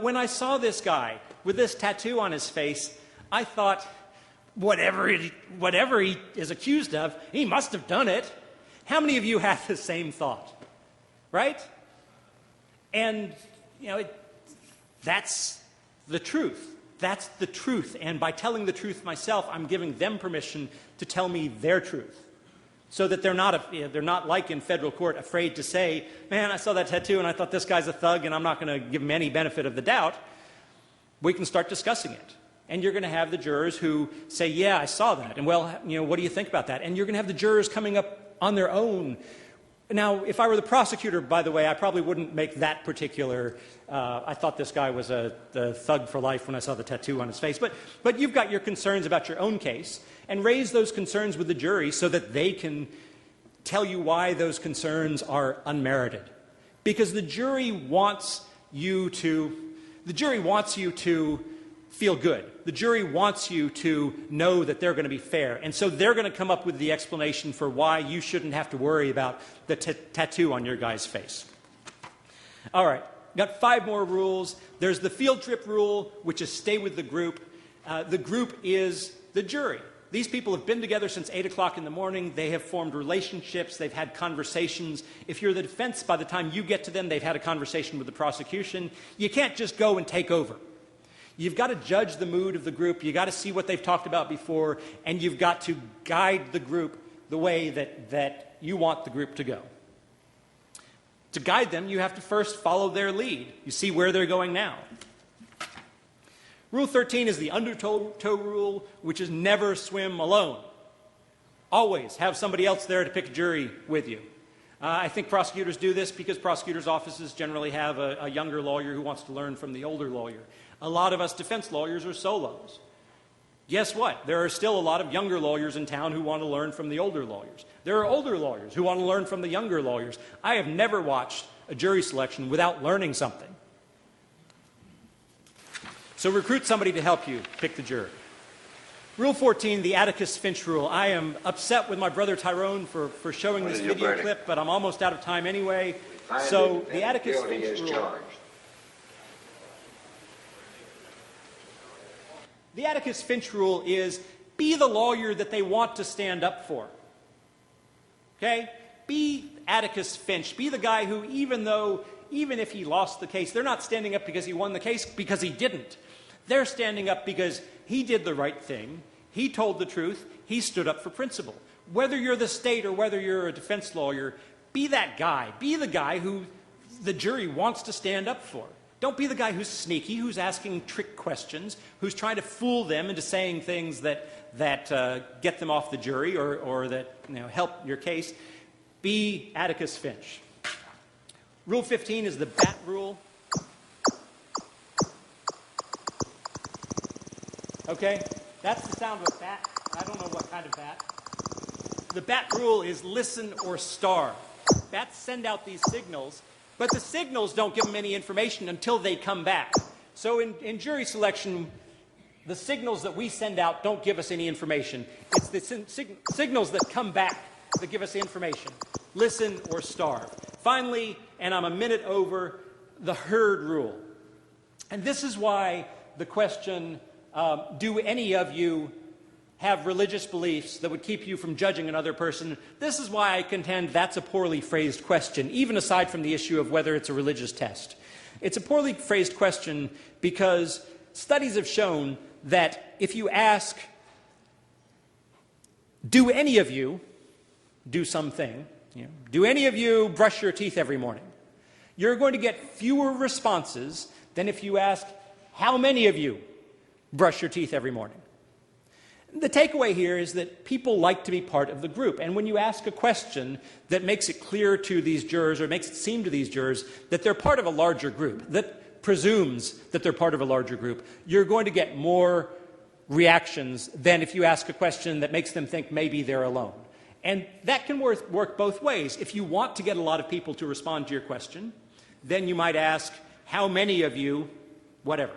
When I saw this guy with this tattoo on his face, I thought, whatever he is accused of, he must have done it. How many of you have the same thought? Right? And, that's the truth. That's the truth. And by telling the truth myself, I'm giving them permission to tell me their truth. So that they're not like in federal court afraid to say, man, I saw that tattoo and I thought this guy's a thug and I'm not going to give him any benefit of the doubt. We can start discussing it. And you're going to have the jurors who say, yeah, I saw that. And well, what do you think about that? And you're going to have the jurors coming up on their own. Now, if I were the prosecutor, by the way, I probably wouldn't make that particular, I thought this guy was the thug for life when I saw the tattoo on his face. But you've got your concerns about your own case, and raise those concerns with the jury so that they can tell you why those concerns are unmerited. Because the jury wants you to feel good. The jury wants you to know that they're going to be fair. And so they're going to come up with the explanation for why you shouldn't have to worry about the tattoo on your guy's face. All right, got 5 more rules. There's the field trip rule, which is stay with the group. The group is the jury. These people have been together since 8 o'clock in the morning. They have formed relationships. They've had conversations. If you're the defense, by the time you get to them, they've had a conversation with the prosecution. You can't just go and take over. You've got to judge the mood of the group. You've got to see what they've talked about before, and you've got to guide the group the way that you want the group to go. To guide them, you have to first follow their lead. You see where they're going now. Rule 13 is the undertow rule, which is never swim alone. Always have somebody else there to pick a jury with you. I think prosecutors do this because prosecutors' offices generally have a younger lawyer who wants to learn from the older lawyer. A lot of us defense lawyers are solos. Guess what? There are still a lot of younger lawyers in town who want to learn from the older lawyers. There are older lawyers who want to learn from the younger lawyers. I have never watched a jury selection without learning something. So recruit somebody to help you pick the jury. Rule 14, the Atticus Finch rule. I am upset with my brother Tyrone for showing this video clip, but I'm almost out of time anyway. So the Atticus Finch rule. The Atticus Finch rule is be the lawyer that they want to stand up for. Okay? Be Atticus Finch. Be the guy who, even if he lost the case, they're not standing up because he won the case, because he didn't. They're standing up because he did the right thing, he told the truth, he stood up for principle. Whether you're the state or whether you're a defense lawyer, be that guy. Be the guy who the jury wants to stand up for. Don't be the guy who's sneaky, who's asking trick questions, who's trying to fool them into saying things that get them off the jury or that help your case. Be Atticus Finch. Rule 15 is the bat rule. Okay? That's the sound of a bat. I don't know what kind of bat. The bat rule is listen or starve. Bats send out these signals, but the signals don't give them any information until they come back. So in jury selection, the signals that we send out don't give us any information. It's the signals that come back that give us the information. Listen or starve. Finally, and I'm a minute over, the herd rule. And this is why the question, do any of you have religious beliefs that would keep you from judging another person? This is why I contend that's a poorly phrased question, even aside from the issue of whether it's a religious test. It's a poorly phrased question because studies have shown that if you ask, do any of you do something, do any of you brush your teeth every morning, you're going to get fewer responses than if you ask, how many of you brush your teeth every morning? The takeaway here is that people like to be part of the group. And when you ask a question that makes it clear to these jurors, or makes it seem to these jurors, that they're part of a larger group, that presumes that they're part of a larger group, you're going to get more reactions than if you ask a question that makes them think maybe they're alone. And that can work both ways. If you want to get a lot of people to respond to your question, then you might ask, how many of you, whatever.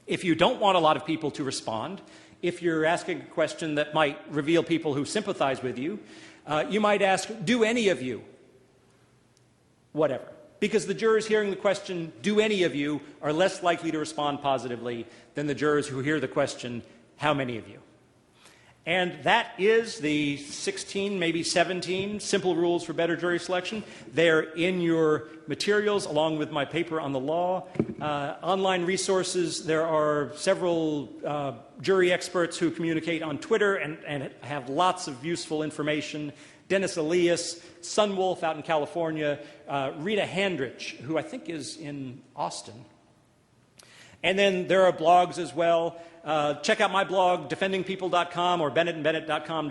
If you don't want a lot of people to respond, if you're asking a question that might reveal people who sympathize with you, you might ask, do any of you, whatever. Because the jurors hearing the question, do any of you, are less likely to respond positively than the jurors who hear the question, how many of you? And that is the 16, maybe 17 simple rules for better jury selection. They're in your materials along with my paper on the law. Online resources, there are several jury experts who communicate on Twitter and have lots of useful information. Dennis Elias, Sunwolf out in California, Rita Handrich, who I think is in Austin. And then there are blogs as well. Check out my blog, defendingpeople.com or bennettandbennett.com.